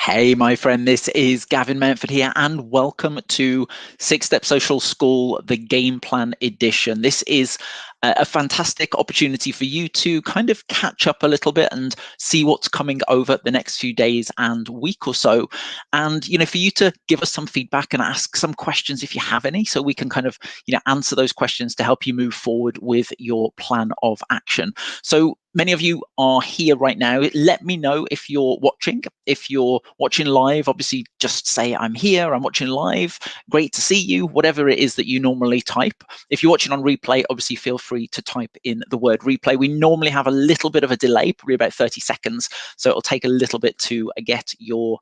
Hey, my friend, this is Gavin Manford here, and welcome to Six Step Social School, the Game Plan Edition. This is a fantastic opportunity for you to kind of catch up a little bit and see what's coming over the next few days and week or so. And, for you to give us some feedback and ask some questions if you have any, so we can kind of, answer those questions to help you move forward with your plan of action. So many of you are here right now. Let me know if you're watching. If you're watching live, obviously just say I'm here, I'm watching live. Great to see you, whatever it is that you normally type. If you're watching on replay, obviously feel free to type in the word replay. We normally have a little bit of a delay, probably about 30 seconds. So it'll take a little bit to get your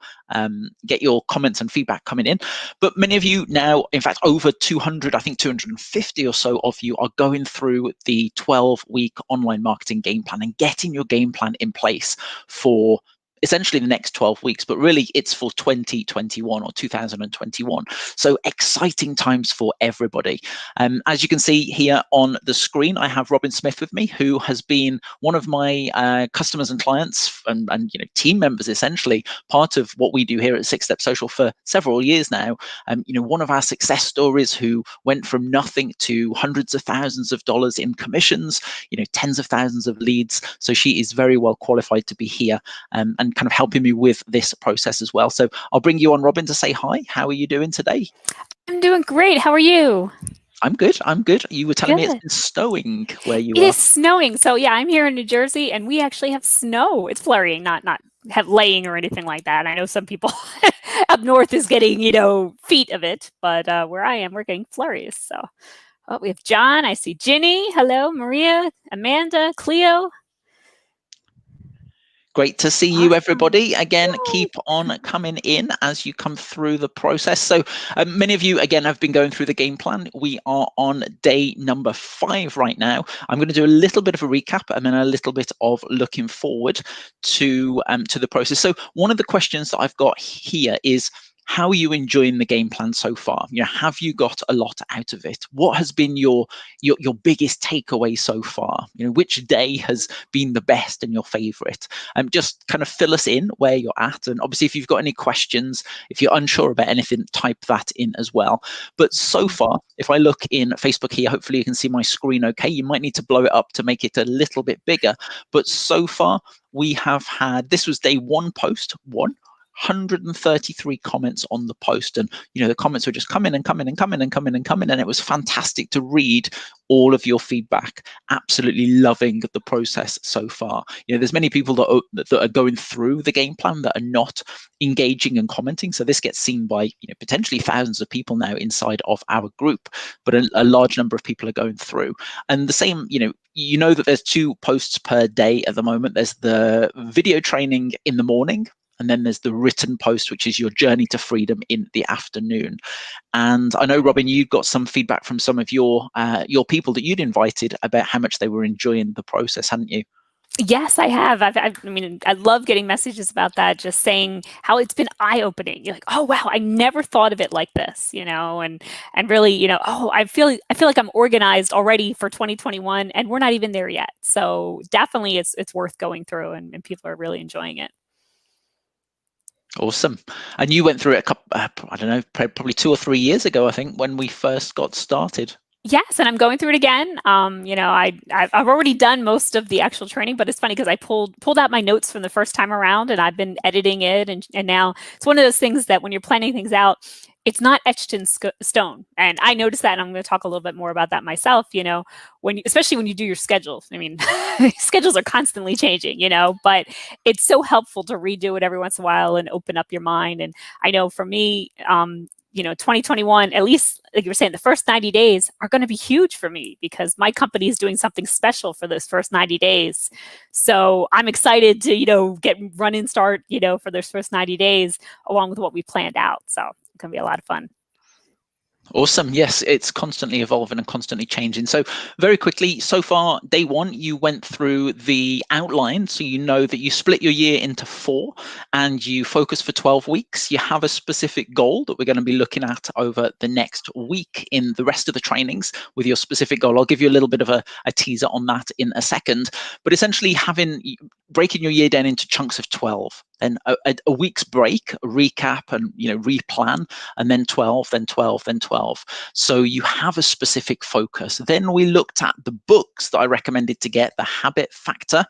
comments and feedback coming in. But many of you now, in fact, over 200, I think 250 or so of you are going through the 12-week online marketing game plan and getting your game plan in place for essentially the next 12 weeks, but really it's for 2021 or 2021. So exciting times for everybody. As you can see here on the screen, I have Robin Smith with me, who has been one of my customers and clients and team members, essentially part of what we do here at Six Step Social for several years now. One of our success stories, who went from nothing to hundreds of thousands of dollars in commissions, tens of thousands of leads. So she is very well qualified to be here and kind of helping me with this process as well. So I'll bring you on, Robin, to say hi. How are you doing today? I'm doing great. How are you? I'm good. You were telling me it's been snowing where you are. It is snowing. So yeah, I'm here in New Jersey and we actually have snow. It's flurrying, not laying or anything like that. I know some people up north is getting, feet of it, but where I am, we're getting flurries. So we have John. I see Ginny. Hello, Maria, Amanda, Cleo. Great to see you, everybody. Again, keep on coming in as you come through the process. So many of you, again, have been going through the game plan. We are on day number 5 right now. I'm going to do a little bit of a recap and then a little bit of looking forward to the process. So one of the questions that I've got here is, how are you enjoying the game plan so far? Have you got a lot out of it? What has been your biggest takeaway so far? Which day has been the best and your favorite? Just kind of fill us in where you're at. And obviously, if you've got any questions, if you're unsure about anything, type that in as well. But so far, if I look in Facebook here, hopefully you can see my screen okay. You might need to blow it up to make it a little bit bigger. But so far, we have had, this was day 1 post, 133 comments on the post, and the comments were just coming and coming and coming and coming and coming, and it was fantastic to read all of your feedback. Absolutely loving the process so far. There's many people that are going through the game plan that are not engaging and commenting, so this gets seen by potentially thousands of people now inside of our group, but a large number of people are going through. And the same, that there's 2 posts per day at the moment. There's the video training in the morning, and then there's the written post, which is your journey to freedom in the afternoon. And I know, Robin, you got some feedback from some of your people that you'd invited about how much they were enjoying the process, hadn't you? Yes, I have. I love getting messages about that, just saying how it's been eye-opening. You're like, oh wow, I never thought of it like this, and really, I feel like I'm organized already for 2021, and we're not even there yet. So definitely, it's worth going through, and people are really enjoying it. Awesome. And you went through it I don't know, probably 2 or 3 years ago, I think, when we first got started. Yes, and I'm going through it again. I've already done most of the actual training, but it's funny because I pulled out my notes from the first time around, and I've been editing it, and now it's one of those things that when you're planning things out, it's not etched in stone. And I noticed that, and I'm going to talk a little bit more about that myself. Especially when you do your schedules. I mean, schedules are constantly changing, but it's so helpful to redo it every once in a while and open up your mind. And I know for me, 2021, at least like you were saying, the first 90 days are going to be huge for me because my company is doing something special for those first 90 days. So I'm excited to, get running start, for those first 90 days along with what we planned out. So it's going to be a lot of fun. Awesome. Yes, it's constantly evolving and constantly changing. So very quickly, so far, day 1, you went through the outline. So you know that you split your year into 4 and you focus for 12 weeks. You have a specific goal that we're going to be looking at over the next week in the rest of the trainings with your specific goal. I'll give you a little bit of a teaser on that in a second. But essentially breaking your year down into chunks of 12. then a week's break, a recap, and replan, and then 12, then 12, then 12. So you have a specific focus. Then we looked at the books that I recommended to get. The Habit Factor,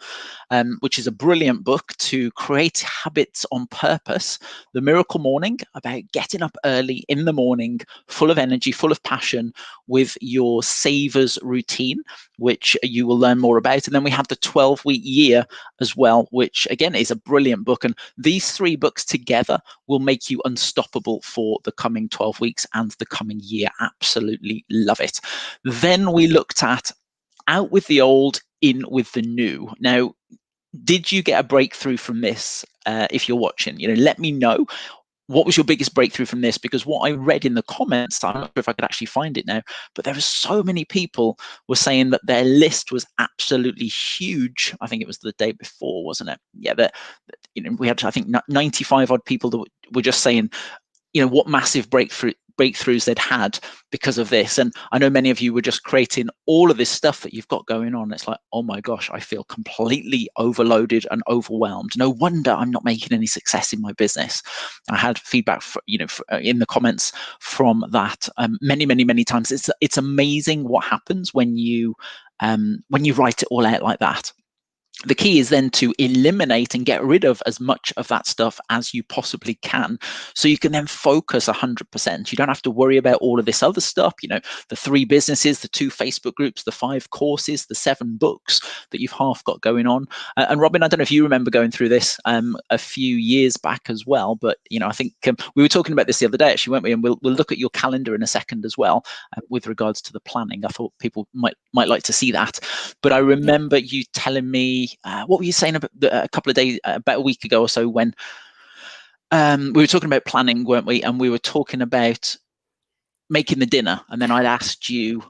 which is a brilliant book to create habits on purpose. The Miracle Morning, about getting up early in the morning, full of energy, full of passion, with your savers routine, which you will learn more about. And then we have the 12-week year as well, which again is a brilliant book. And these three books together will make you unstoppable for the coming 12 weeks and the coming year. Absolutely love it. Then we looked at Out with the Old, In with the New. Now, did you get a breakthrough from this? If you're watching, let me know. What was your biggest breakthrough from this? Because what I read in the comments, I'm not sure if I could actually find it now, but there were so many people were saying that their list was absolutely huge. I think it was the day before, wasn't it? Yeah, that we had, I think, 95 odd people that were just saying, what massive breakthroughs they'd had because of this. And I know many of you were just creating all of this stuff that you've got going on. It's like, oh my gosh, I feel completely overloaded and overwhelmed. No wonder I'm not making any success in my business. I had feedback in the comments from that many times. It's amazing what happens when you write it all out like that. The key is then to eliminate and get rid of as much of that stuff as you possibly can, so you can then focus 100%. You don't have to worry about all of this other stuff, the 3 businesses, the 2 Facebook groups, the 5 courses, the 7 books that you've half got going on. And Robin, I don't know if you remember going through this a few years back as well, but I think we were talking about this the other day, actually, weren't we? And we'll look at your calendar in a second as well, with regards to the planning. I thought people might like to see that. But I remember you telling me, what were you saying about a couple of days, about a week ago or so, when we were talking about planning, weren't we? And we were talking about making the dinner, and then I'd asked you.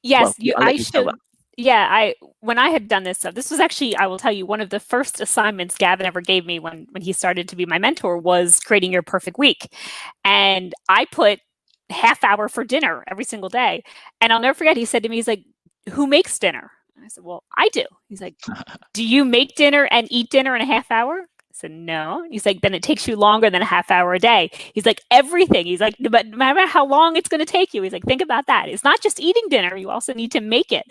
Yes, well, I'll let you tell that. Yeah, when I had done this stuff, this was actually, I will tell you, one of the first assignments Gavin ever gave me when he started to be my mentor was creating your perfect week. And I put half hour for dinner every single day. And I'll never forget, he said to me, he's like, who makes dinner? I said, well, I do. He's like, do you make dinner and eat dinner in a half hour? I said, no. He's like, then it takes you longer than a half hour a day. He's like, everything. He's like, but no matter how long it's going to take you, he's like, think about that. It's not just eating dinner. You also need to make it.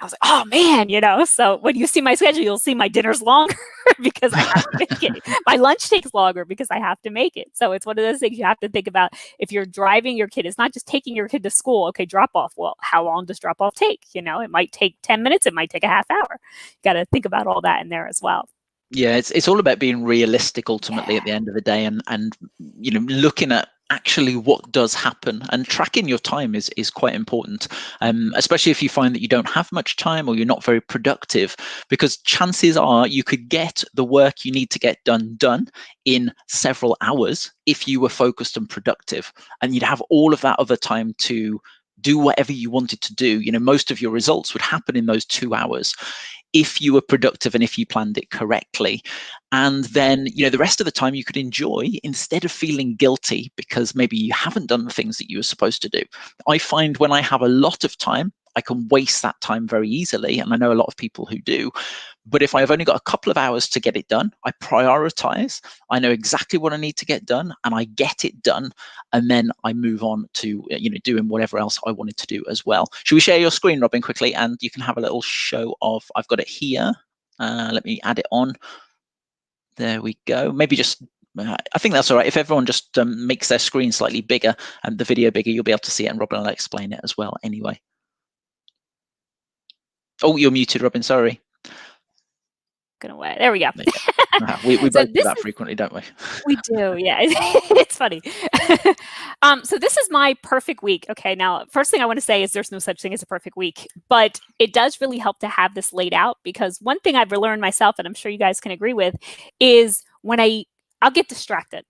I was like, oh man, so when you see my schedule, you'll see my dinner's longer because I have to make it. My lunch takes longer because I have to make it. So it's one of those things you have to think about. If you're driving your kid, it's not just taking your kid to school. Okay, drop off. Well, how long does drop off take? It might take 10 minutes. It might take a half hour. You got to think about all that in there as well. Yeah, it's all about being realistic ultimately at the end of the day, and looking at actually what does happen, and tracking your time is quite important, especially if you find that you don't have much time or you're not very productive, because chances are you could get the work you need to get done in several hours if you were focused and productive, and you'd have all of that other time to do whatever you wanted to do. Most of your results would happen in those 2 hours if you were productive and if you planned it correctly. And then, the rest of the time you could enjoy, instead of feeling guilty because maybe you haven't done the things that you were supposed to do. I find when I have a lot of time, I can waste that time very easily. And I know a lot of people who do. But if I've only got a couple of hours to get it done, I prioritize. I know exactly what I need to get done, and I get it done. And then I move on to doing whatever else I wanted to do as well. Should we share your screen, Robin, quickly? And you can have a little show of, I've got it here. Let me add it on. There we go. Maybe just, I think that's all right. If everyone just makes their screen slightly bigger and the video bigger, you'll be able to see it, and Robin will explain it as well anyway. Oh, you're muted, Robin, sorry. Away. There we go. We both do that frequently, don't we? We do, yeah. It's funny. So this is my perfect week. Okay, now, first thing I want to say is there's no such thing as a perfect week, but it does really help to have this laid out, because one thing I've learned myself, and I'm sure you guys can agree with, is when I'll get distracted.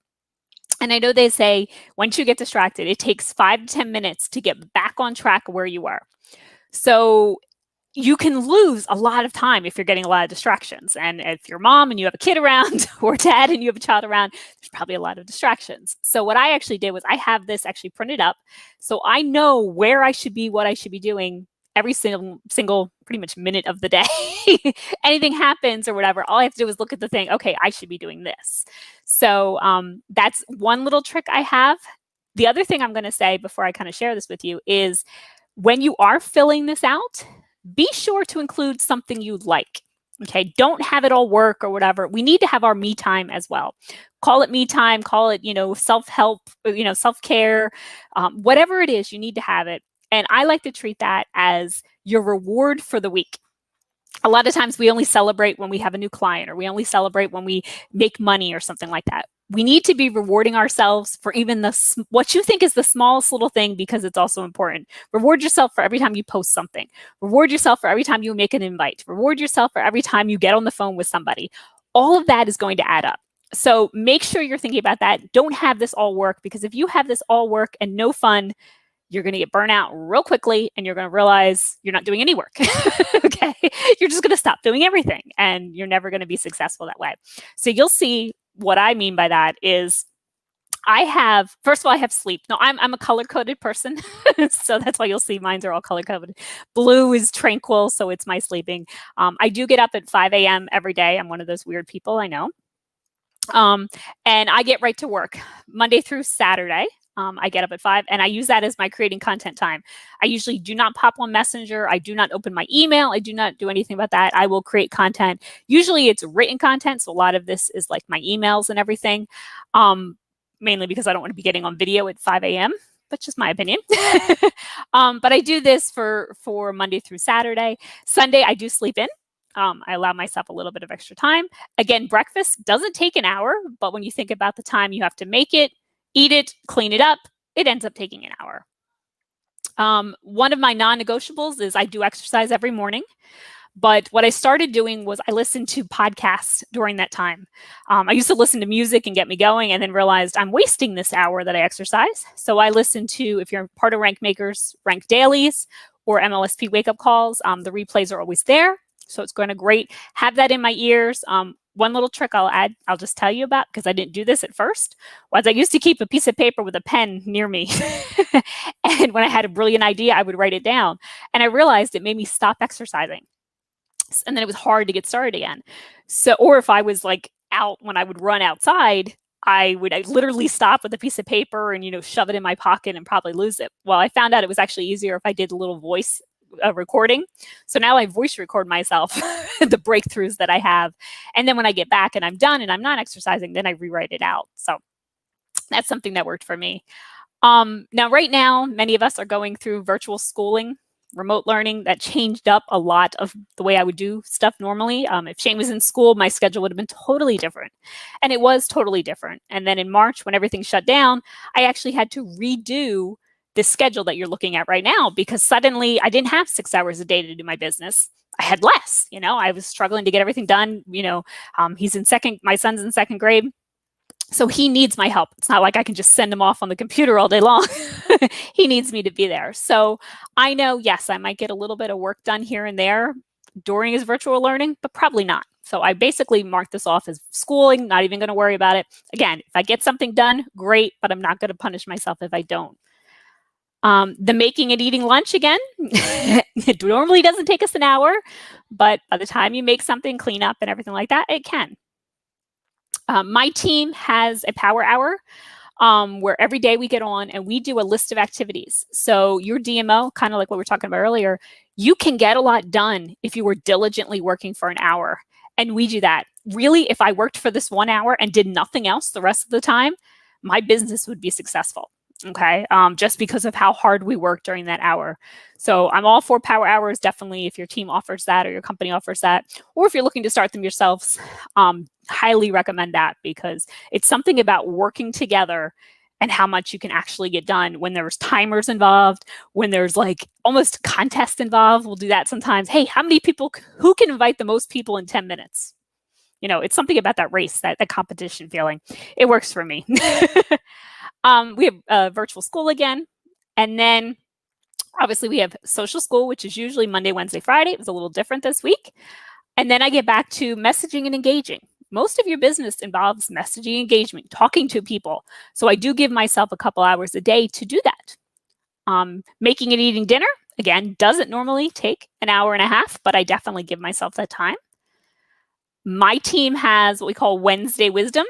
And I know they say once you get distracted, it takes 5 to 10 minutes to get back on track where you were. So you can lose a lot of time if you're getting a lot of distractions. And if you're mom and you have a kid around, or dad and you have a child around, there's probably a lot of distractions. So what I actually did was I have this actually printed up, so I know where I should be, what I should be doing every single pretty much minute of the day. Anything happens or whatever, all I have to do is look at the thing, okay, I should be doing this. So that's one little trick I have. The other thing I'm going to say before I kind of share this with you is when you are filling this out, be sure to include something you like. Okay, don't have it all work or whatever. We need to have our me time as well. Call it me time, call it, self-help, self-care, whatever it is, you need to have it. And I like to treat that as your reward for the week. A lot of times we only celebrate when we have a new client, or we only celebrate when we make money or something like that. We need to be rewarding ourselves for even what you think is the smallest little thing, because it's also important. Reward yourself for every time you post something. Reward yourself for every time you make an invite. Reward yourself for every time you get on the phone with somebody. All of that is going to add up. So make sure you're thinking about that. Don't have this all work, because if you have this all work and no fun, you're going to get burnt out real quickly, and you're going to realize you're not doing any work. Okay. You're just going to stop doing everything, and you're never going to be successful that way. So you'll see what I mean by that is first of all, I have sleep. No, I'm a color-coded person. So that's why you'll see mine are all color-coded. Blue is tranquil, so it's my sleeping. I do get up at 5 a.m. every day. I'm one of those weird people, I know. And I get right to work Monday through Saturday. I get up at 5, and I use that as my creating content time. I usually do not pop on Messenger. I do not open my email. I do not do anything about that. I will create content. Usually it's written content. So a lot of this is like my emails and everything, mainly because I don't want to be getting on video at 5 a.m. That's just my opinion. But I do this for Monday through Saturday. Sunday, I do sleep in. I allow myself a little bit of extra time. Again, breakfast doesn't take an hour, but when you think about the time you have to make it, eat it, clean it up, it ends up taking an hour. One of my non-negotiables is I do exercise every morning. But what I started doing was I listened to podcasts during that time. I used to listen to music and get me going, and then realized I'm wasting this hour that I exercise. So I listen to, if you're part of Rank Makers, Rank Dailies or MLSP Wake Up Calls, the replays are always there. So it's going to great. Have that in my ears. One little trick I'll just tell you about, because I didn't do this at first, was I used to keep a piece of paper with a pen near me. And when I had a brilliant idea, I would write it down. And I realized it made me stop exercising. And then it was hard to get started again. So, or if I was like out when I would run outside, I literally stop with a piece of paper and, shove it in my pocket and probably lose it. Well, I found out it was actually easier if I did a little voice recording. So now I voice record myself, the breakthroughs that I have. And then when I get back and I'm done and I'm not exercising, then I rewrite it out. So that's something that worked for me. Now, right now, many of us are going through virtual schooling, remote learning. That changed up a lot of the way I would do stuff normally. If Shane was in school, my schedule would have been totally different. And it was totally different. And then in March, when everything shut down, I actually had to redo the schedule that you're looking at right now, because suddenly I didn't have 6 hours a day to do my business. I had less. I was struggling to get everything done. My son's in second grade. So he needs my help. It's not like I can just send him off on the computer all day long. He needs me to be there. So I know, yes, I might get a little bit of work done here and there during his virtual learning, but probably not. So I basically mark this off as schooling, not even going to worry about it. Again, if I get something done, great, but I'm not going to punish myself if I don't. The making and eating lunch again, it normally doesn't take us an hour, but by the time you make something, clean up and everything like that, it can. My team has a power hour where every day we get on and we do a list of activities. So your DMO, kind of like what we were talking about earlier, you can get a lot done if you were diligently working for an hour. And we do that. Really, if I worked for this 1 hour and did nothing else the rest of the time, my business would be successful. Okay, just because of how hard we work during that hour. So I'm all for power hours, definitely, if your team offers that or your company offers that, or if you're looking to start them yourselves, highly recommend that, because it's something about working together and how much you can actually get done when there's timers involved, when there's like almost contest involved. We'll do that sometimes. Hey, how many people, who can invite the most people in 10 minutes? It's something about that race, that competition feeling. It works for me. We have virtual school again. And then obviously we have social school, which is usually Monday, Wednesday, Friday. It was a little different this week. And then I get back to messaging and engaging. Most of your business involves messaging, engagement, talking to people. So I do give myself a couple hours a day to do that. Making and eating dinner. Again, doesn't normally take an hour and a half, but I definitely give myself that time. My team has what we call Wednesday Wisdom.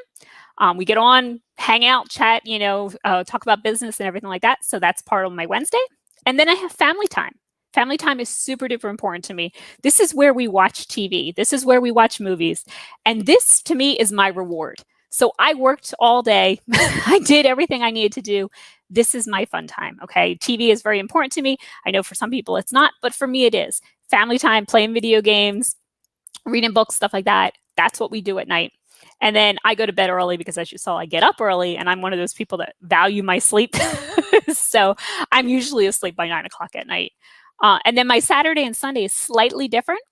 We get on, hang out, chat, talk about business and everything like that. So that's part of my Wednesday. And then I have family time. Family time is super duper important to me. This is where we watch TV. This is where we watch movies. And this to me is my reward. So I worked all day. I did everything I needed to do. This is my fun time. Okay. TV is very important to me. I know for some people it's not, but for me it is. Family time, playing video games, reading books, stuff like that. That's what we do at night. And then I go to bed early because, as you saw, I get up early, and I'm one of those people that value my sleep. So I'm usually asleep by 9 o'clock at night. And then my Saturday and Sunday is slightly different,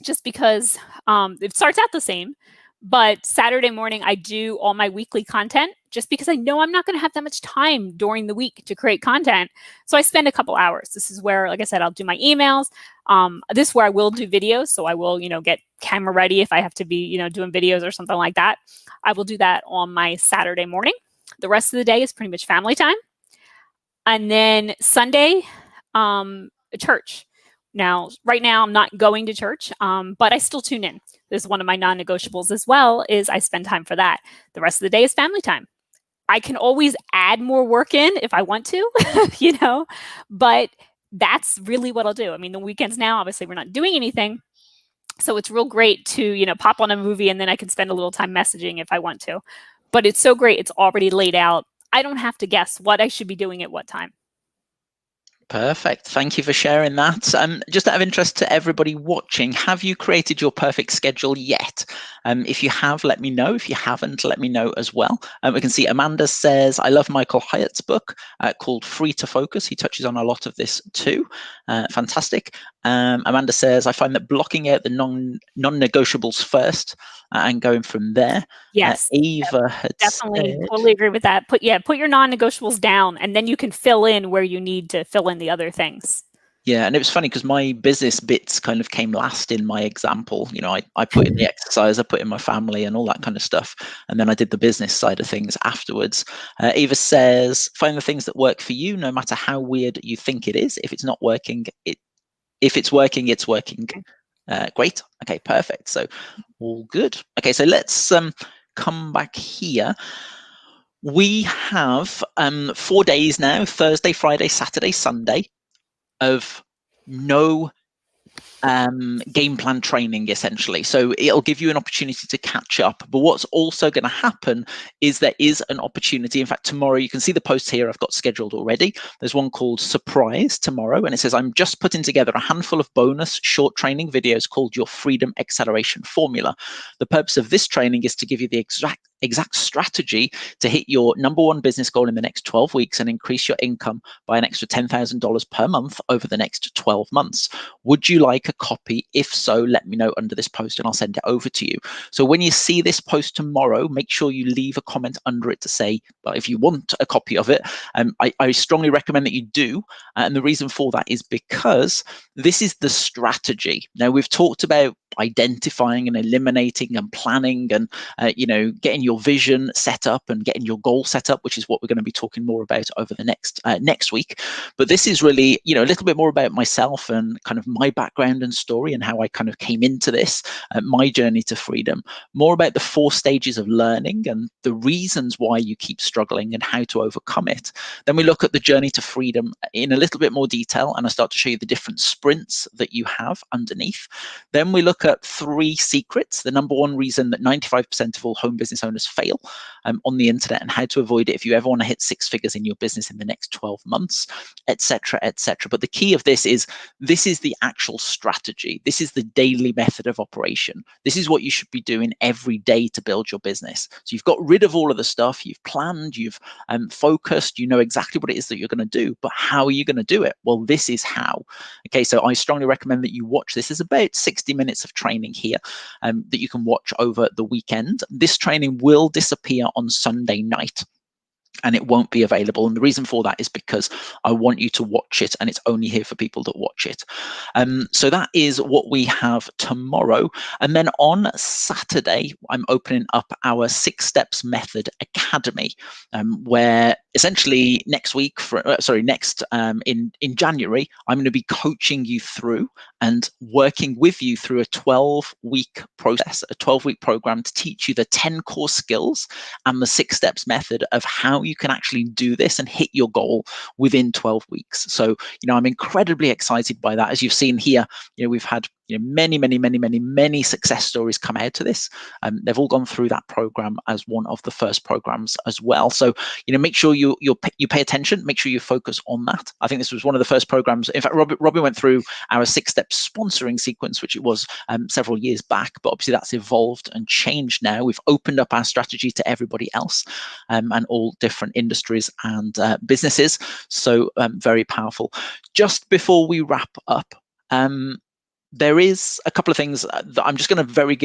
just because it starts out the same. But Saturday morning, I do all my weekly content just because I know I'm not going to have that much time during the week to create content. So I spend a couple hours. This is where, like I said, I'll do my emails. This is where I will do videos. So I will, get camera ready if I have to be, doing videos or something like that. I will do that on my Saturday morning. The rest of the day is pretty much family time. And then Sunday, church. Now, right now, I'm not going to church, but I still tune in. This is one of my non-negotiables as well, is I spend time for that. The rest of the day is family time. I can always add more work in if I want to, but that's really what I'll do. I mean, the weekends now, obviously, we're not doing anything. So it's real great to, pop on a movie, and then I can spend a little time messaging if I want to. But it's so great. It's already laid out. I don't have to guess what I should be doing at what time. Perfect. Thank you for sharing that. Just out of interest to everybody watching, have you created your perfect schedule yet? If you have, let me know. If you haven't, let me know as well. We can see Amanda says, I love Michael Hyatt's book called Free to Focus. He touches on a lot of this too. Fantastic. Amanda says, I find that blocking out the non-negotiables first and going from there. Yes. Eva had definitely said, totally agree with that. Put your non-negotiables down, and then you can fill in where you need to fill in the other things. Yeah, and it was funny because my business bits kind of came last in my example. I put in the exercise, I put in my family and all that kind of stuff. And then I did the business side of things afterwards. Eva says, find the things that work for you, no matter how weird you think it is. If it's not working, if it's working, it's working. Great. Okay, perfect. So all good. Okay, so let's come back here. We have 4 days now, Thursday, Friday, Saturday, Sunday, of no game plan training, essentially. So it'll give you an opportunity to catch up. But what's also going to happen is there is an opportunity. In fact, tomorrow, you can see the posts here I've got scheduled already. There's one called Surprise tomorrow, and it says, I'm just putting together a handful of bonus short training videos called Your Freedom Acceleration Formula. The purpose of this training is to give you the exact strategy to hit your number one business goal in the next 12 weeks and increase your income by an extra $10,000 per month over the next 12 months. Would you like a copy? If so, let me know under this post and I'll send it over to you. So when you see this post tomorrow, make sure you leave a comment under it to say, well, if you want a copy of it. I strongly recommend that you do. And the reason for that is because this is the strategy. Now, we've talked about identifying and eliminating and planning and getting your vision set up and getting your goal set up, which is what we're going to be talking more about over the next week. But this is really a little bit more about myself and kind of my background and story and how I kind of came into this, my journey to freedom, more about the 4 stages of learning and the reasons why you keep struggling and how to overcome it. Then we look at the journey to freedom in a little bit more detail, and I start to show you the different sprints that you have underneath. Then we look at 3 secrets, the number one reason that 95% of all home business owners fail on the internet, and how to avoid it if you ever want to hit 6 figures in your business in the next 12 months, etc., etc. But the key of this is the actual strategy. This is the daily method of operation. This is what you should be doing every day to build your business. So you've got rid of all of the stuff, you've planned, you've focused, you know exactly what it is that you're going to do, but how are you going to do it? Well, this is how. Okay, so I strongly recommend that you watch this. There's about 60 minutes of training here that you can watch over the weekend. This training will disappear on Sunday night, and it won't be available. And the reason for that is because I want you to watch it, and it's only here for people that watch it. So that is what we have tomorrow. And then on Saturday, I'm opening up our 6 Steps Method Academy, where essentially next week, in January, I'm going to be coaching you through and working with you through a 12-week process, a 12-week program to teach you the 10 core skills and the 6 steps method of how you can actually do this and hit your goal within 12 weeks. So, I'm incredibly excited by that. As you've seen here, we've had many success stories come out to this. They've all gone through that program as one of the first programs as well. So, make sure you pay attention. Make sure you focus on that. I think this was one of the first programs. In fact, Robin went through our 6-step sponsoring sequence, which it was several years back, but obviously that's evolved and changed now. We've opened up our strategy to everybody else, and all different industries and businesses. So very powerful. Just before we wrap up, there is a couple of things that I'm just going to very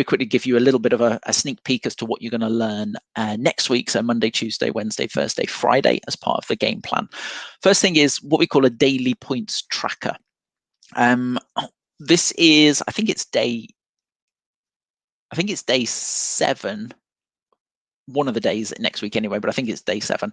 quickly give you a little bit of a sneak peek as to what you're going to learn next week. So Monday, Tuesday, Wednesday, Thursday, Friday, as part of the game plan. First thing is what we call a daily points tracker. This is, I think it's day 7. One of the days next week anyway, but I think it's day 7.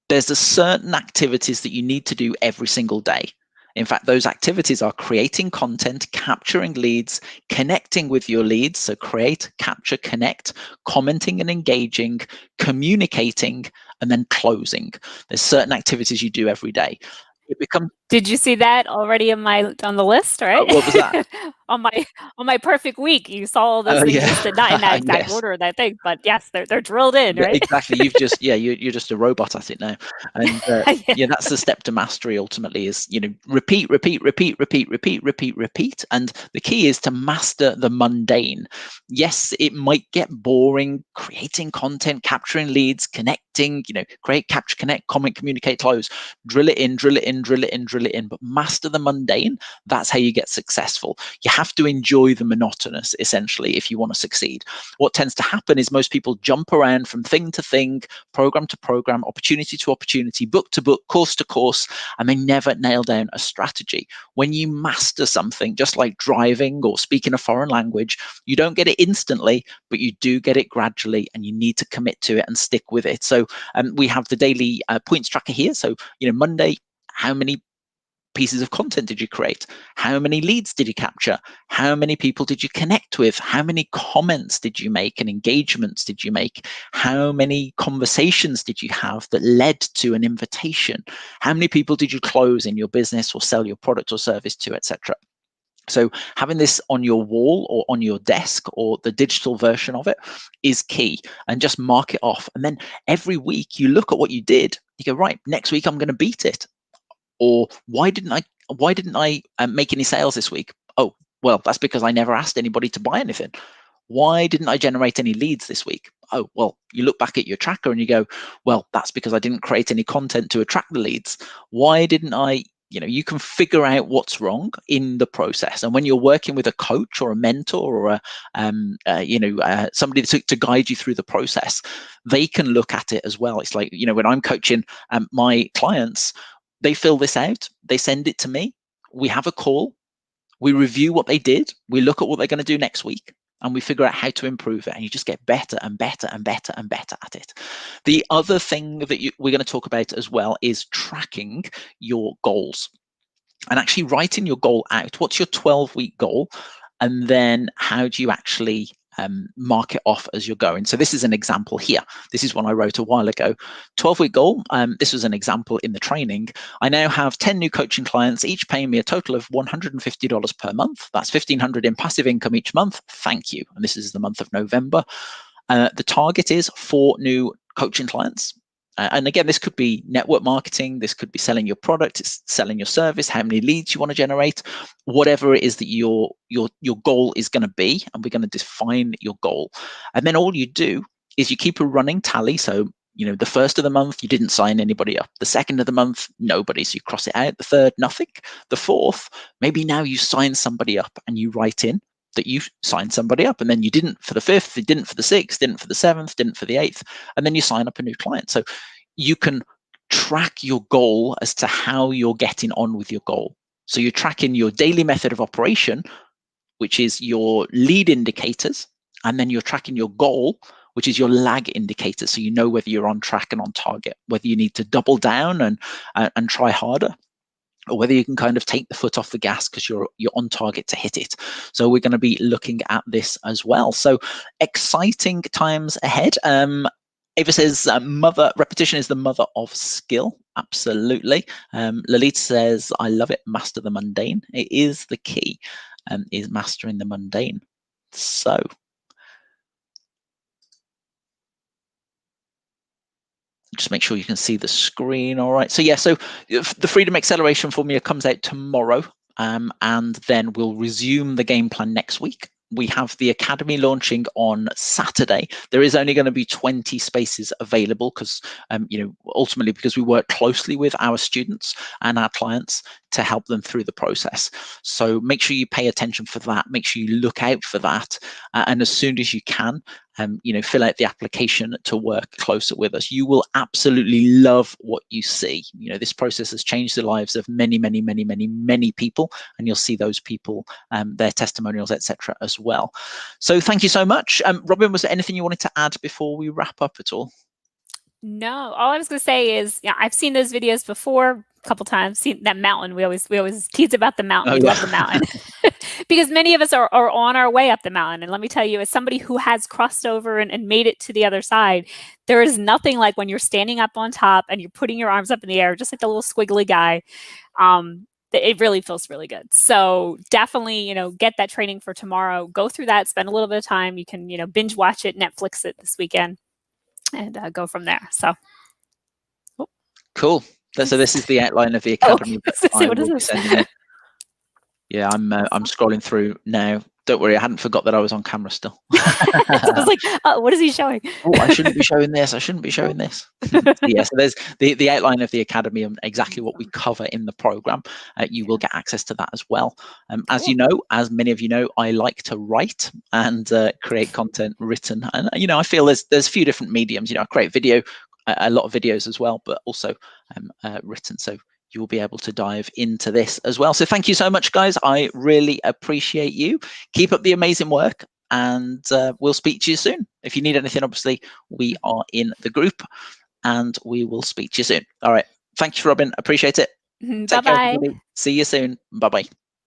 There's a certain activities that you need to do every single day. In fact, those activities are creating content, capturing leads, connecting with your leads. So create, capture, connect, commenting and engaging, communicating, and then closing. There's certain activities you do every day. Did you see that already on the list, right? What was that? on my perfect week, you saw all those things listed, not in that exact Yes. order, that thing, but yes, they're drilled in, right? Exactly. You've just you're just a robot at it now, and that's the step to mastery. Ultimately, is repeat, and the key is to master the mundane. Yes, it might get boring creating content, capturing leads, connecting. Create, capture, connect, comment, communicate, close. Drill it in, but master the mundane. That's how you get successful. You have to enjoy the monotonous, essentially, if you want to succeed. What tends to happen is most people jump around from thing to thing, program to program, opportunity to opportunity, book to book, course to course, and they never nail down a strategy. When you master something, just like driving or speaking a foreign language, you don't get it instantly, but you do get it gradually, and you need to commit to it and stick with it. So we have the daily points tracker here. So Monday, how many pieces of content did you create? How many leads did you capture? How many people did you connect with? How many comments did you make and engagements did you make? How many conversations did you have that led to an invitation? How many people did you close in your business or sell your product or service to, etc.? So having this on your wall or on your desk or the digital version of it is key, and just mark it off. And then every week you look at what you did, you go, right, next week I'm going to beat it. Or why didn't I make any sales this week? Oh, well, that's because I never asked anybody to buy anything. Why didn't I generate any leads this week? Oh, well, you look back at your tracker and you go, well, that's because I didn't create any content to attract the leads. Why didn't I? You can figure out what's wrong in the process. And when you're working with a coach or a mentor or somebody to guide you through the process, they can look at it as well. It's like, when I'm coaching my clients, they fill this out, they send it to me, we have a call, we review what they did, we look at what they're going to do next week, and we figure out how to improve it. And you just get better and better and better and better at it. The other thing that we're going to talk about as well is tracking your goals and actually writing your goal out. What's your 12-week goal? And then how do you actually mark it off as you're going? So this is an example here. This is one I wrote a while ago. 12-week goal. This was an example in the training. I now have 10 new coaching clients, each paying me a total of $150 per month. That's $1,500 in passive income each month. Thank you. And this is the month of November. The target is 4 new coaching clients. And again, this could be network marketing. This could be selling your product, it's selling your service, how many leads you want to generate, whatever it is that your goal is going to be. And we're going to define your goal. And then all you do is you keep a running tally. So, the first of the month, you didn't sign anybody up. The second of the month, nobody. So you cross it out. The third, nothing. The fourth, maybe now you sign somebody up and you write in that you signed somebody up, and then you didn't for the 5th, you didn't for the 6th, didn't for the 7th, didn't for the 8th, and then you sign up a new client. So you can track your goal as to how you're getting on with your goal. So you're tracking your daily method of operation, which is your lead indicators, and then you're tracking your goal, which is your lag indicator, so you know whether you're on track and on target, whether you need to double down and try harder, or whether you can kind of take the foot off the gas because you're on target to hit it. So we're going to be looking at this as well. So exciting times ahead. Ava says, repetition is the mother of skill. Absolutely. Lalita says, I love it. Master the mundane. It is the key, is mastering the mundane. So just make sure you can see the screen. All right. So yeah, so the Freedom Acceleration Formula comes out tomorrow, and then we'll resume the game plan next week. We have the Academy launching on Saturday. There is only going to be 20 spaces available because, ultimately because we work closely with our students and our clients to help them through the process. So make sure you pay attention for that. Make sure you look out for that. And as soon as you can, fill out the application to work closer with us. You will absolutely love what you see. This process has changed the lives of many, many, many, many, many people, and you'll see those people, their testimonials, etc. as well. So thank you so much. Robin, was there anything you wanted to add before we wrap up at all? No, all I was going to say is, I've seen those videos before a couple times. Seen that mountain. We always tease about the mountain. We love the mountain because many of us are on our way up the mountain. And let me tell you, as somebody who has crossed over and made it to the other side, there is nothing like when you're standing up on top and you're putting your arms up in the air, just like the little squiggly guy. It really feels really good. So definitely, get that training for tomorrow. Go through that. Spend a little bit of time. You can, binge watch it, Netflix it this weekend, and go from there. So cool. So this is the outline of the Academy that I will be sending you. Yeah, I'm scrolling through now. Don't worry, I hadn't forgot that I was on camera still. I was like, oh, what is he showing? Oh, I shouldn't be showing this. I shouldn't be showing this. Yeah, so there's the outline of the Academy and exactly what we cover in the program. You will get access to that as well. As you know, as many of you know, I like to write and create content written. And, I feel there's a few different mediums. I create video, a lot of videos as well, but also written. So you will be able to dive into this as well. So thank you so much, guys. I really appreciate you. Keep up the amazing work, and we'll speak to you soon. If you need anything, obviously, we are in the group, and we will speak to you soon. All right. Thank you, Robin. Appreciate it. Bye-bye. Take care, everybody. See you soon. Bye-bye.